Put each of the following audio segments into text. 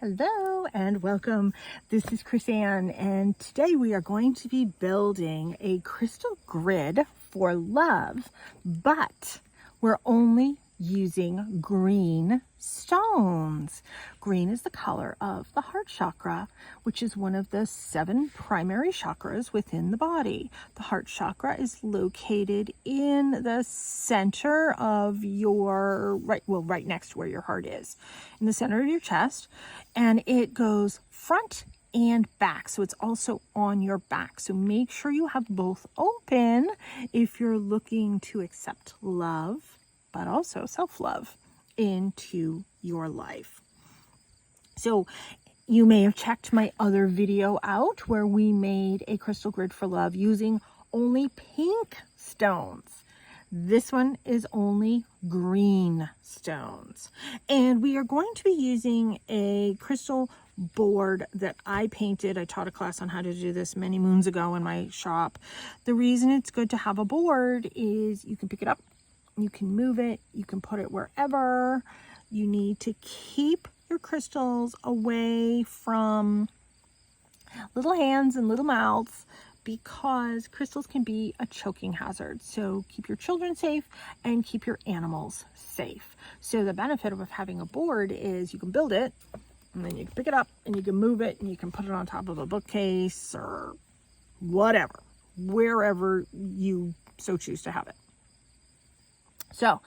Hello and welcome. This is Chris-Anne, and today we are going to be building a crystal grid for love, but we're only using green stones. Green is the color of the heart chakra, which is one of the 7 primary chakras within the body. The heart chakra is located in the center of your right next to where your heart is, in the center of your chest, and it goes front and back, so it's also on your back. So make sure you have both open if you're looking to accept love, but also self-love into your life. So you may have checked my other video out where we made a crystal grid for love using only pink stones. This one is only green stones. And we are going to be using a crystal board that I painted. I taught a class on how to do this many moons ago in my shop. The reason it's good to have a board is you can pick it up, you can move it, you can put it wherever. You need to keep your crystals away from little hands and little mouths, because crystals can be a choking hazard. So keep your children safe and keep your animals safe. So the benefit of having a board is you can build it, and then you can pick it up and you can move it and you can put it on top of a bookcase or whatever, wherever you so choose to have it. So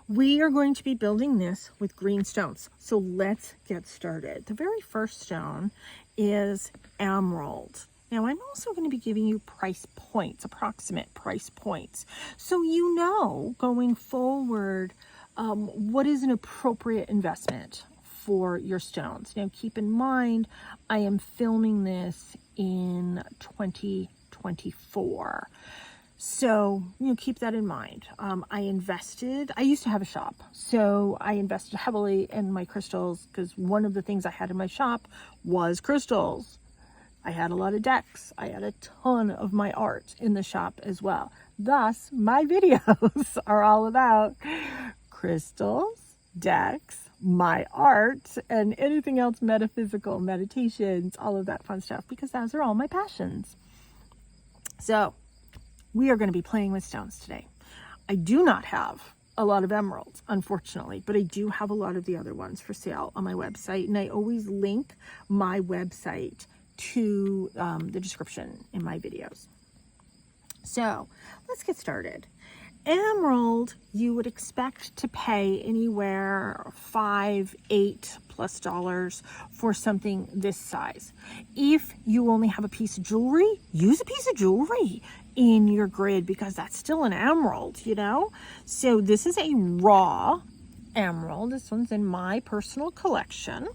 we are going to be building this with green stones. So let's get started. The very first stone is emerald. Now I'm also going to be giving you price points, approximate price points, so you know going forward what is an appropriate investment for your stones. Now keep in mind, I am filming this in 2024. So, keep that in mind. I used to have a shop, so I invested heavily in my crystals, because one of the things I had in my shop was crystals. I had a lot of decks. I had a ton of my art in the shop as well. Thus, my videos are all about crystals, decks, my art, and anything else metaphysical, meditations, all of that fun stuff, because those are all my passions. So, we are going to be playing with stones today. I do not have a lot of emeralds, unfortunately, but I do have a lot of the other ones for sale on my website, and I always link my website to the description in my videos. So let's get started. Emerald, you would expect to pay anywhere $5, $8+ for something this size. If you only have a piece of jewelry, use a piece of jewelry in your grid, because that's still an emerald, So this is a raw emerald. This one's in my personal collection.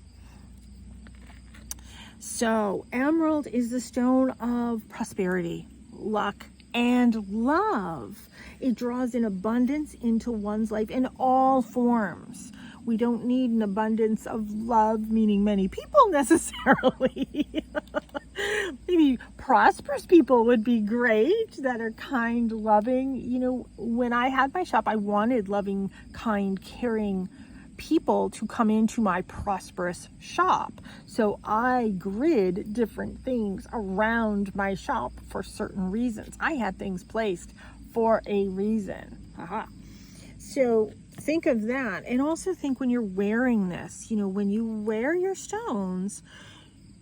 So emerald is the stone of prosperity, luck, and love. It draws in abundance into one's life in all forms. We don't need an abundance of love, meaning many people necessarily. Maybe prosperous people would be great, that are kind, loving. When I had my shop, I wanted loving, kind, caring people to come into my prosperous shop. So I grid different things around my shop for certain reasons. I had things placed for a reason. So think of that, and also think when you're wearing this, when you wear your stones,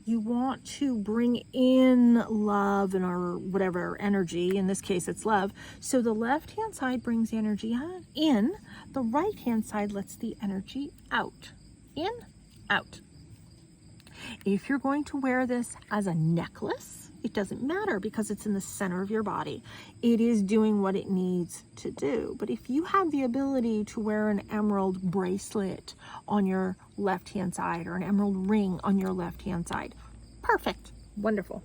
you want to bring in love or whatever energy. In this case, it's love. So the left-hand side brings energy in. The right-hand side lets the energy out. In, out. If you're going to wear this as a necklace, it doesn't matter, because it's in the center of your body. It is doing what it needs to do. But if you have the ability to wear an emerald bracelet on your left-hand side, or an emerald ring on your left-hand side, perfect, wonderful.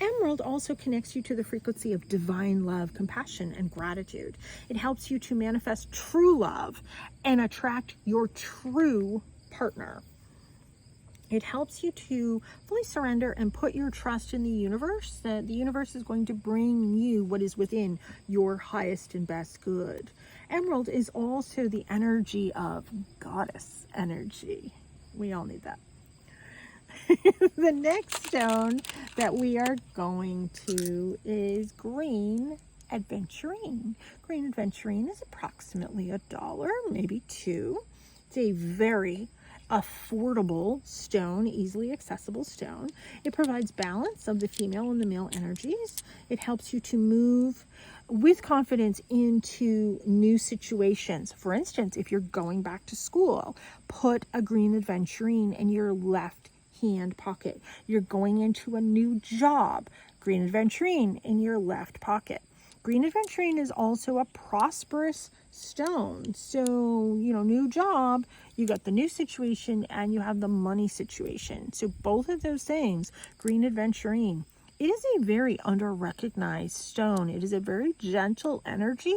Emerald also connects you to the frequency of divine love, compassion, and gratitude. It helps you to manifest true love and attract your true partner. It helps you to fully surrender and put your trust in the universe, that the universe is going to bring you what is within your highest and best good. Emerald is also the energy of goddess energy. We all need that. The next stone that we are going to is green aventurine. Green aventurine is approximately $1, maybe $2. It's a very affordable stone, easily accessible stone. It provides balance of the female and the male energies. It helps you to move with confidence into new situations. For instance, if you're going back to school, put a green aventurine in your left hand pocket. You're going into a new job, green aventurine in your left pocket. Green aventurine is also a prosperous stone. So, new job, you got the new situation and you have the money situation. So both of those things, green aventurine. It is a very under-recognized stone. It is a very gentle energy.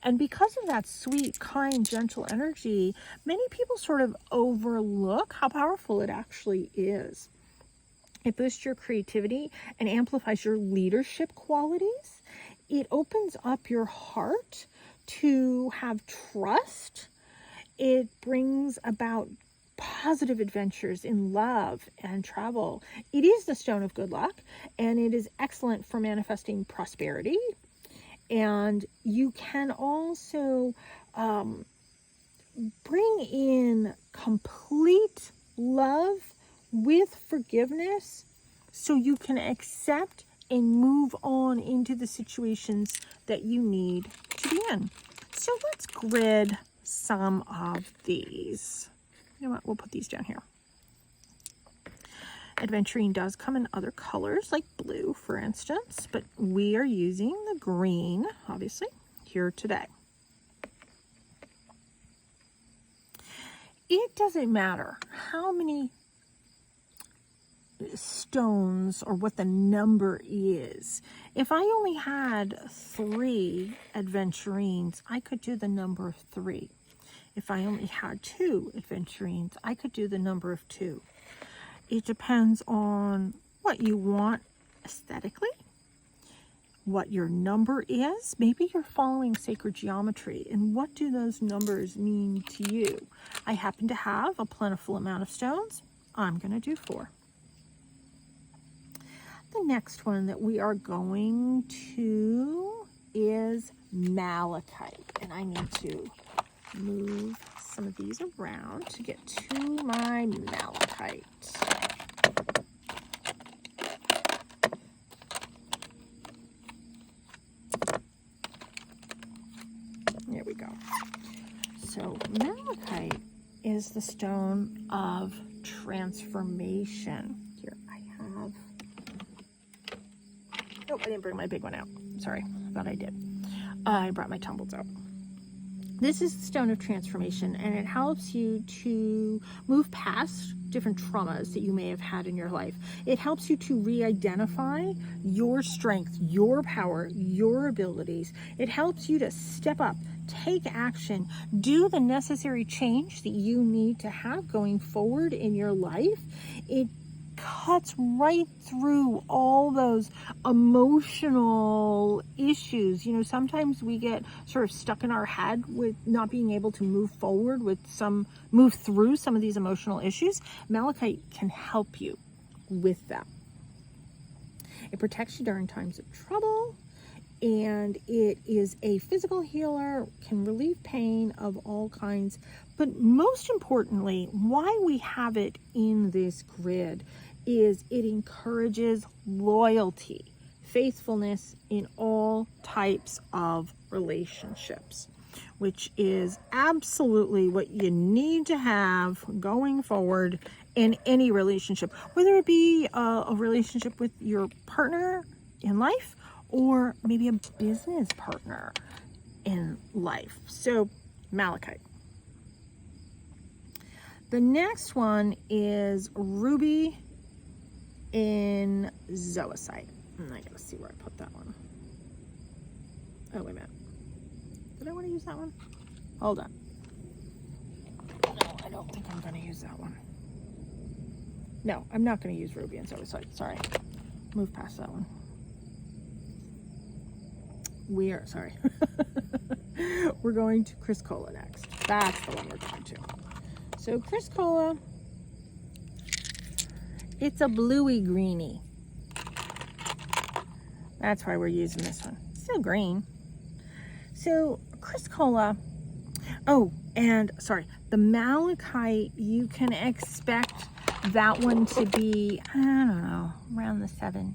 And because of that sweet, kind, gentle energy, many people sort of overlook how powerful it actually is. It boosts your creativity and amplifies your leadership qualities. It opens up your heart to have trust. It brings about positive adventures in love and travel. It is the stone of good luck, and it is excellent for manifesting prosperity. And you can also bring in complete love with forgiveness, so you can accept and move on into the situations that you need to be in. So let's grid some of these. You know what, we'll put these down here. Aventurine does come in other colors, like blue, for instance, but we are using the green, obviously, here today. It doesn't matter how many stones or what the number is. If I only had 3 aventurines, I could do the number 3. If I only had 2 aventurines, I could do the number of 2. It depends on what you want aesthetically, what your number is. Maybe you're following sacred geometry, and what do those numbers mean to you? I happen to have a plentiful amount of stones. I'm going to do 4. The next one that we are going to is malachite, and I need to move some of these around to get to my malachite. There we go. So malachite is the stone of transformation. Here I have, oh, I didn't bring my big one out. Sorry, I thought I did. I brought my tumbles out. This is the stone of transformation, and it helps you to move past different traumas that you may have had in your life. It helps you to re-identify your strength, your power, your abilities. It helps you to step up, take action, do the necessary change that you need to have going forward in your life. It cuts right through all those emotional issues. Sometimes we get sort of stuck in our head with not being able to move forward move through some of these emotional issues. Malachite can help you with that. It protects you during times of trouble, and it is a physical healer, can relieve pain of all kinds. But most importantly, why we have it in this grid is it encourages loyalty, faithfulness in all types of relationships, which is absolutely what you need to have going forward in any relationship, whether it be a relationship with your partner in life or maybe a business partner in life. So malachite. The next one is ruby in zoisite. I gotta see where I put that one. Oh, wait a minute. Did I want to use that one? Hold on. No, I don't think I'm going to use that one. No, I'm not going to use ruby and zoisite. Sorry. Move past that one. Sorry. We're going to Chrysocolla next. That's the one we're going to. So Chrysocolla It's a bluey greeny. That's why we're using this one. Still green. So Chrysocolla, oh, and sorry, the malachite, you can expect that one to be, I don't know, around the $7,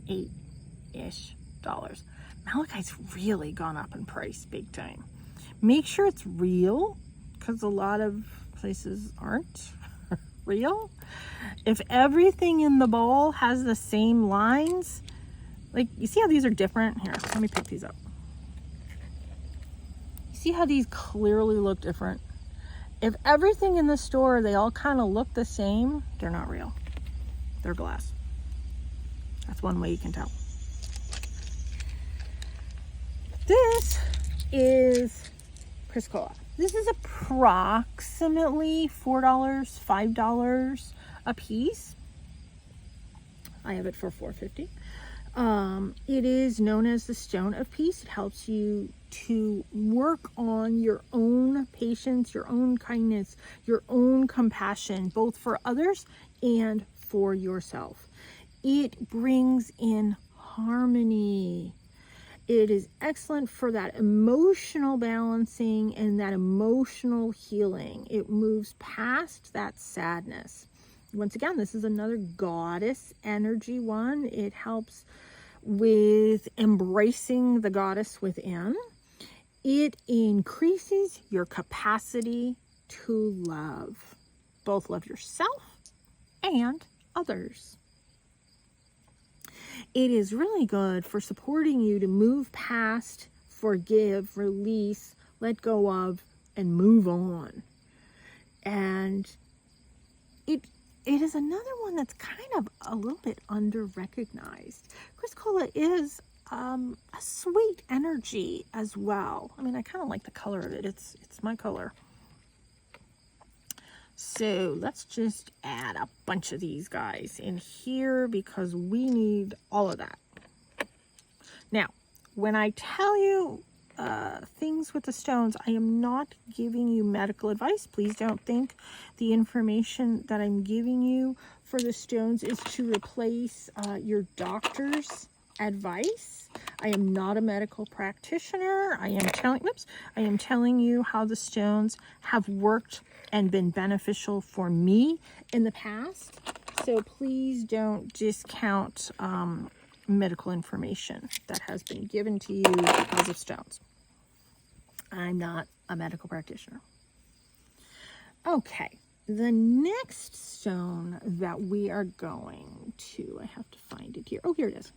$8-ish. Malachite's really gone up in price big time. Make sure it's real, because a lot of places aren't real. If everything in the bowl has the same lines, like, you see how these are different? Here, let me pick these up. You see how these clearly look different? If everything in the store, they all kind of look the same, they're not real. They're glass. That's one way you can tell. This is Chrysocolla. This is approximately $4, $5 a piece. I have it for $4.50. It is known as the stone of peace. It helps you to work on your own patience, your own kindness, your own compassion, both for others and for yourself. It brings in harmony. It is excellent for that emotional balancing and that emotional healing. It moves past that sadness. Once again, this is another goddess energy one. It helps with embracing the goddess within. It increases your capacity to love. Both love yourself and others. It is really good for supporting you to move past, forgive, release, let go of, and move on. And it is another one that's kind of a little bit under-recognized. Chrysocolla is a sweet energy as well. I mean, I kind of like the color of it. It's my color. So let's just add a bunch of these guys in here because we need all of that. Now, when I tell you things with the stones, I am not giving you medical advice. Please don't think the information that I'm giving you for the stones is to replace your doctor's advice. I am not a medical practitioner. I am telling you how the stones have worked and been beneficial for me in the past. So please don't discount medical information that has been given to you because of stones. I'm not a medical practitioner. Okay, the next stone that we are going to, I have to find it here. Oh, here it is.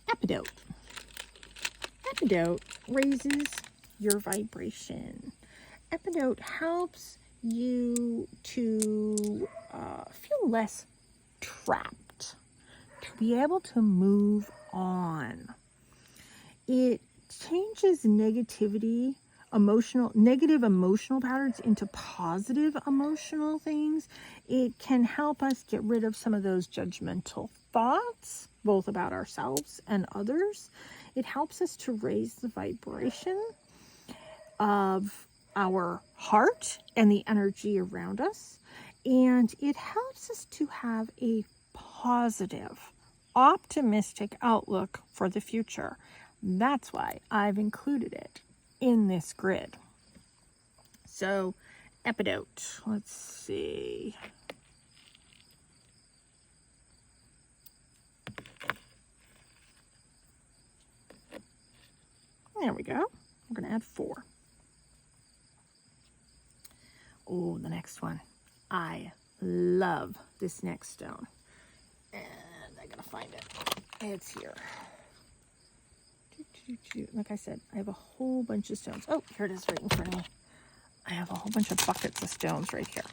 Epidote. Epidote raises your vibration. Epidote helps you to feel less trapped, to be able to move on. It changes negative emotional patterns into positive emotional things. It can help us get rid of some of those judgmental thoughts, both about ourselves and others. It helps us to raise the vibration of our heart and the energy around us. And it helps us to have a positive, optimistic outlook for the future. That's why I've included it in this grid. So, Epidote, let's see. There we go. We're going to add 4. Oh, the next one. I love this next stone. And I gotta find it. It's here. Like I said, I have a whole bunch of stones. Oh, here it is right in front of me. I have a whole bunch of buckets of stones right here.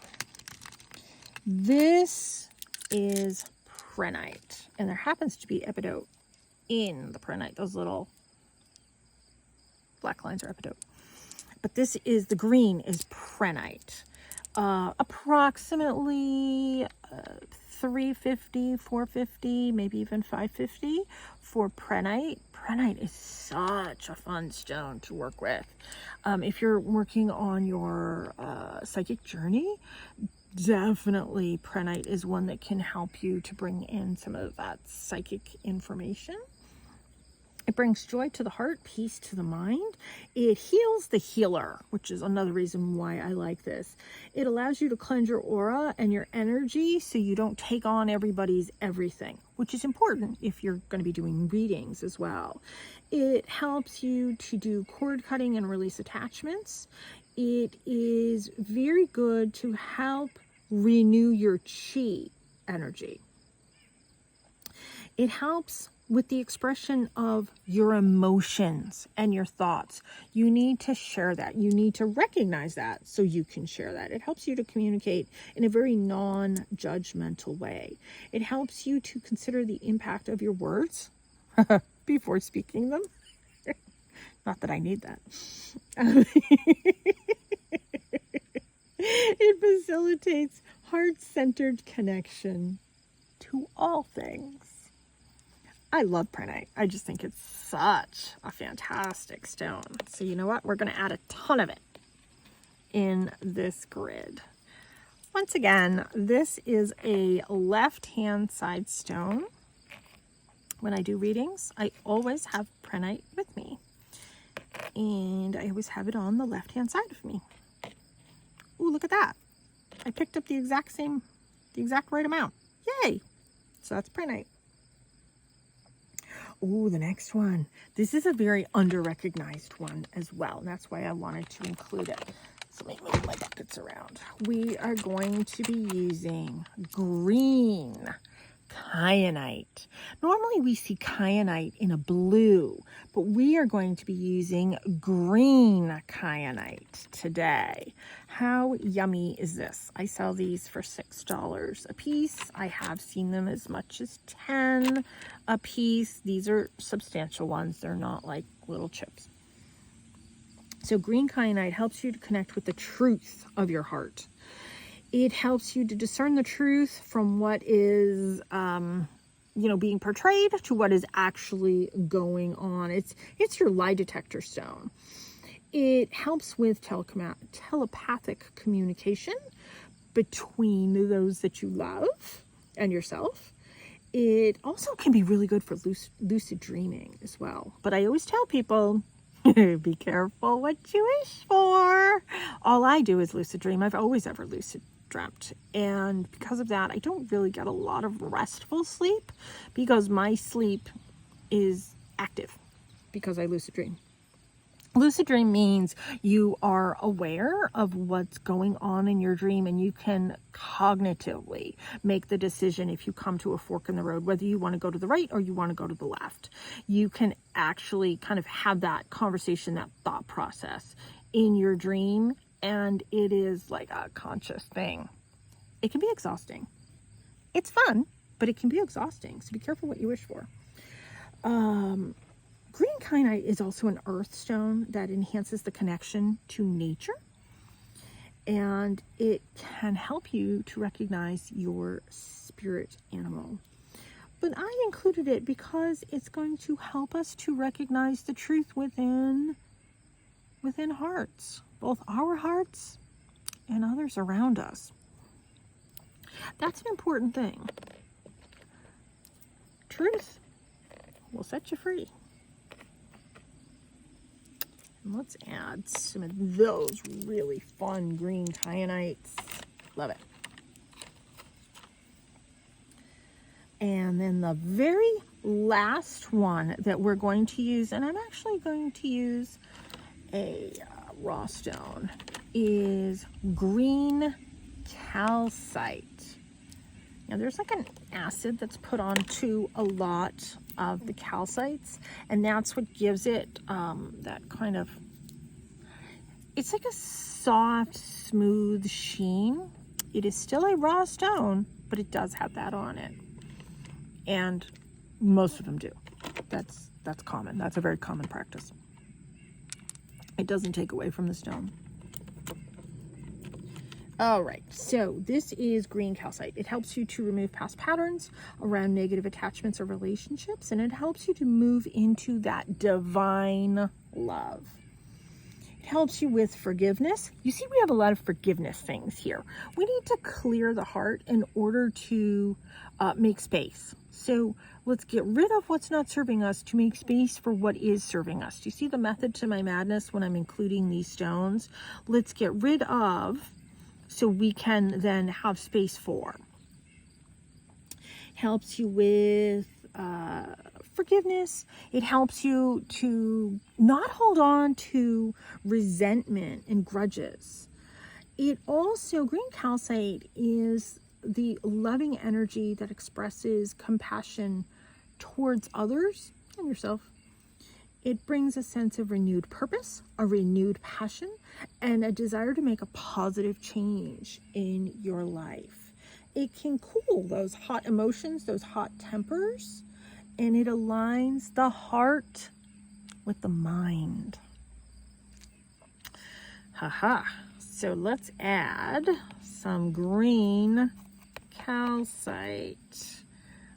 This is Prehnite. And there happens to be Epidote in the Prehnite. Those little black lines are Epidote. But this is, the green is Prehnite. Approximately $350, $450, maybe even $550 for Prehnite. Prehnite is such a fun stone to work with. If you're working on your psychic journey, definitely prehnite is one that can help you to bring in some of that psychic information. It brings joy to the heart, peace to the mind. It heals the healer, which is another reason why I like this. It allows you to cleanse your aura and your energy so you don't take on everybody's everything, which is important if you're going to be doing readings as well. It helps you to do cord cutting and release attachments. It is very good to help renew your chi energy. It helps with the expression of your emotions and your thoughts. You need to share that. You need to recognize that so you can share that. It helps you to communicate in a very non-judgmental way. It helps you to consider the impact of your words before speaking them. Not that I need that. It facilitates heart-centered connection to all things. I love prehnite. I just think it's such a fantastic stone. So you know what? We're going to add a ton of it in this grid. Once again, this is a left-hand side stone. When I do readings, I always have prehnite with me. And I always have it on the left-hand side of me. Ooh, look at that. I picked up the exact right amount. Yay! So that's prehnite. Ooh, the next one. This is a very under-recognized one as well. And that's why I wanted to include it. So let me move my buckets around. We are going to be using green kyanite. Normally we see kyanite in a blue, but we are going to be using green kyanite today. How yummy is this? I sell these for $6 a piece. I have seen them as much as 10 a piece. These are substantial ones. They're not like little chips. So green kyanite helps you to connect with the truth of your heart. It helps you to discern the truth from what is, being portrayed to what is actually going on. It's your lie detector stone. It helps with telepathic communication between those that you love and yourself. It also can be really good for lucid dreaming as well. But I always tell people, be careful what you wish for. All I do is lucid dream. I've always ever lucid dreamt, and because of that I don't really get a lot of restful sleep because my sleep is active because I lucid dream. Lucid dream means you are aware of what's going on in your dream, and you can cognitively make the decision if you come to a fork in the road, whether you want to go to the right or you want to go to the left. You can actually kind of have that conversation, that thought process in your dream. And it is like a conscious thing. It can be exhausting. It's fun, but it can be exhausting. So be careful what you wish for. Green kyanite is also an earth stone that enhances the connection to nature. And it can help you to recognize your spirit animal. But I included it because it's going to help us to recognize the truth within hearts. Both our hearts and others around us. That's an important thing. Truth will set you free. And let's add some of those really fun green kyanites. Love it. And then the very last one that we're going to use, and I'm actually going to use a raw stone, is green calcite. Now there's like an acid that's put onto a lot of the calcites, and that's what gives it that kind of, it's like a soft, smooth sheen. It is still a raw stone, but it does have that on it. And most of them do. That's common. That's a very common practice. It doesn't take away from the stone. All right, so this is green calcite. It helps you to remove past patterns around negative attachments or relationships, and it helps you to move into that divine love. It helps you with forgiveness. You see, we have a lot of forgiveness things here. We need to clear the heart in order to make space. So let's get rid of what's not serving us to make space for what is serving us. Do you see the method to my madness when I'm including these stones? Let's get rid of so we can then have space for. Helps you with forgiveness. It helps you to not hold on to resentment and grudges. It also, green calcite is the loving energy that expresses compassion towards others and yourself. It brings a sense of renewed purpose, a renewed passion, and a desire to make a positive change in your life. It can cool those hot emotions, those hot tempers, and it aligns the heart with the mind. Haha. So let's add some green calcite,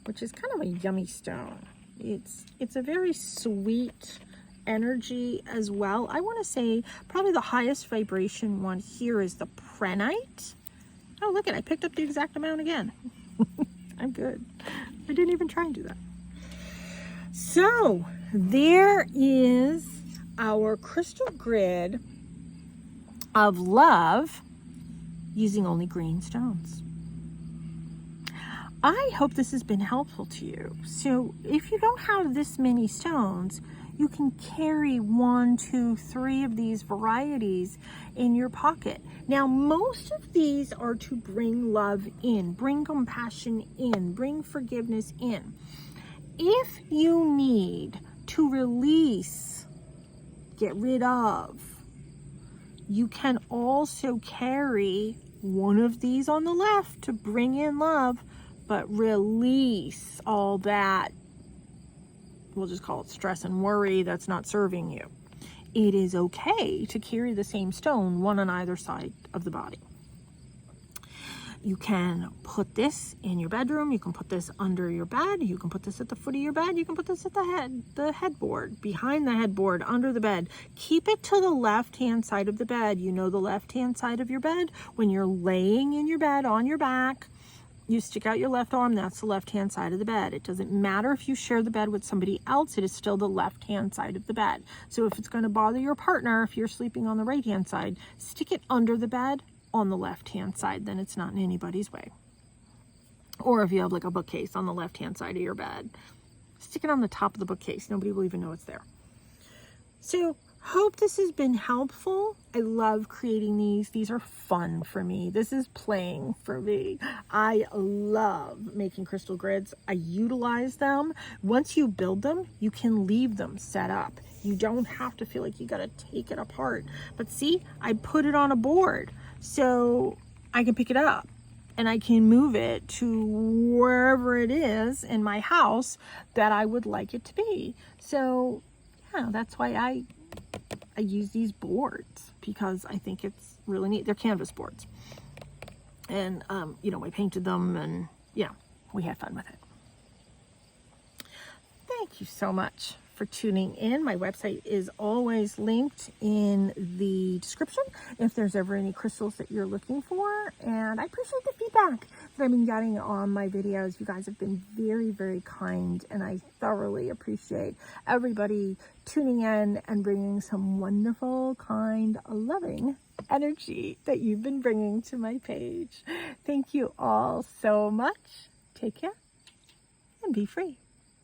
which is kind of a yummy stone. It's a very sweet energy as well. I want to say probably the highest vibration one here is the prehnite. Oh, look I picked up the exact amount again. I'm good. I didn't even try and do that. So there is our crystal grid of love using only green stones. I hope this has been helpful to you. So if you don't have this many stones, you can carry 1, 2, 3 of these varieties in your pocket. Now, most of these are to bring love in, bring compassion in, bring forgiveness in. If you need to release, get rid of, you can also carry one of these on the left to bring in love, but release all that, we'll just call it stress and worry that's not serving you. It is okay to carry the same stone, one on either side of the body. You can put this in your bedroom. You can put this under your bed. You can put this at the foot of your bed. You can put this at the headboard, behind the headboard, under the bed. Keep it to the left-hand side of the bed. You know the left-hand side of your bed. When you're laying in your bed on your back, you stick out your left arm, that's the left-hand side of the bed. It doesn't matter if you share the bed with somebody else, it is still the left-hand side of the bed. So if it's going to bother your partner, if you're sleeping on the right-hand side, stick it under the bed on the left-hand side, then it's not in anybody's way. Or if you have like a bookcase on the left-hand side of your bed, stick it on the top of the bookcase. Nobody will even know it's there. So hope this has been helpful. I love creating these. These are fun for me. This is playing for me. I love making crystal grids. I utilize them. Once you build them, you can leave them set up. You don't have to feel like you got to take it apart. But see, I put it on a board so I can pick it up and I can move it to wherever it is in my house that I would like it to be. So yeah, that's why I use these boards, because I think it's really neat. They're canvas boards. And, you know, I painted them and yeah, we had fun with it. Thank you so much for tuning in. My website is always linked in the description if there's ever any crystals that you're looking for. And I appreciate the feedback that I've been getting on my videos. You guys have been very, very kind, and I thoroughly appreciate everybody tuning in and bringing some wonderful, kind, loving energy that you've been bringing to my page. Thank you all so much. Take care and be free.